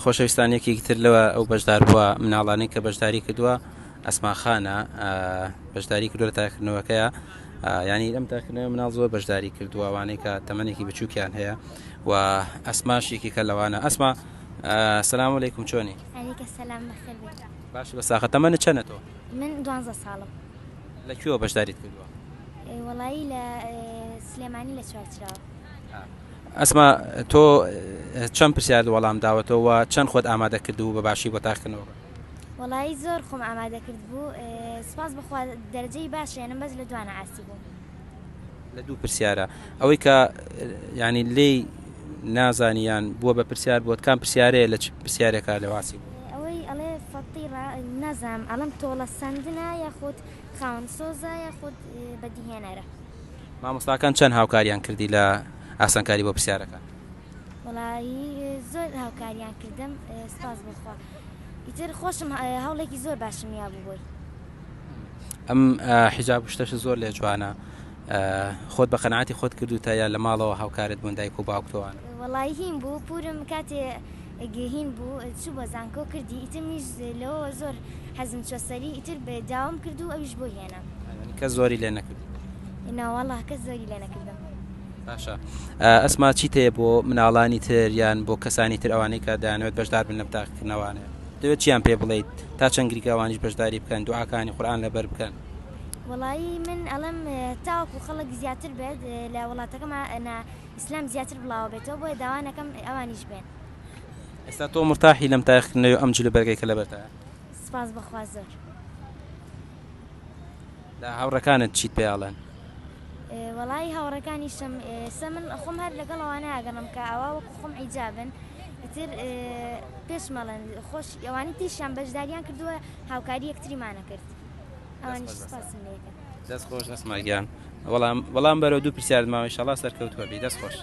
خۆشەویستانێکی تر لەوە ئەو بەشدار بووە مناڵانەی کە بەشداری کردووە ئەسما خانە بەشداری کردووە لە تاقیکردنەوەکەیە ینی لەم تاقیکردنەوە مناڵ زۆر بەشداری کردووە ئەوانەی کە تەمەنێکی بچووکیان هەیە و ئەسماشێکی کە لەوانە ئەسما سەلام عەلەیکوم چۆنی؟ عەلەیکە سەلام بەخێر بێت. باش بە ساخە تەمەنت چەندە تۆ؟ من 12 ساڵم. لەکوێوە بەشداریت کردووە؟ وەڵایی لە سلێمانی لە چوارچراوە. ئەسما تۆ چەند پرسیار وەڵام داوەتەوە چەند خۆت ئامادە کردبوو بە باشی بۆ تاقیکردنەوە؟ وەڵایی زۆر خۆم ئامادە کرد بوو، سپاس بخوا دەرەجەی باشێنم بەس لە دوانە ئاسی بووم. لە دوو پرسیارە ئەوەی کە ینی لێی نازانیان بووە بە پرسیار بۆت کام پرسیارەیە لە پرسیارێکە لە واسی بوو؟ ئەوەی ئەڵێ فەقیرە نەزانم ئەڵم تۆڵە سندنە یاخود خاوەن سۆزە یاخود بەدیهێنەرە. مامۆستاکان چەند هاوکاریان کردی لە ئاسانکاری بۆ پرسیارەکە؟ وەڵایی زۆر هاوکاریان کردم، سپاس بخوا. ئیتر خۆشم هەوڵێکی زۆر باشم یا بوو بۆی. ئەم حیجاب شتەش زۆر لێ جوانە، خۆت بە قەنەعەتی خۆت کردوتە یا لە ماڵەوە هاوکارت بوون دایک و باوکتۆوان؟ وەڵایی هین بوو پورم کاتێ هین بوو چوو بە زانکۆ کردی ئیتر میش لەوە زۆر حەزم چوە سەری ئیتر بە داوام کرد و ئەویش بۆ هێنا. کە زۆری لێ نەکرد؟ ناوەڵا کەس زۆری لێ نەکردم. باشە ئەسما چیت هەیە بۆ مناڵانی تر یان بۆ کەسانی تر ئەوانەی کە دەیانەوێت بەشدار بن لە تاقیکردنەوەوانە دەوێت چیان پێ بڵێیت تا چەند گریکە ئەوانیش بەشداری بکەن دوعاکانی قورئان لەبەر بکەن؟ وەڵایی من ئەڵم تاوەکو خەڵک زیاتر بێت لە وڵاتەکەمە ئیسلام زیاتر بڵاوە بێتەوە بۆیە داوانەکەم ئەوانیش بێن. ئێستا تۆ مرتاحی لەم تاقیکردنەوە ئەم جلوبەرگەی کە لەبەرتایە؟ سپاس بەخوا زۆر. لە هاوڕەکانت چیت پێیاڵێن؟ وەڵایی هاوڕەکانیشم سە من خۆم هەر لەگەڵ ئەوانە ئاگەڕم کە ئەوە وەکو خۆم حیجابن ئیتر پێشمەڵێن خۆش ئەوانی تیشیان بەشداریان کردووە هاوکاری یەکتریمانە کرد. ئەوانیش سپاسم لێ دەکەم. دەست خۆش ئەسما گیان، وەڵام بەرەو دوو پرسیارت ماوە ئینشەڵا سەرکەوتووە بی. دەست خۆش.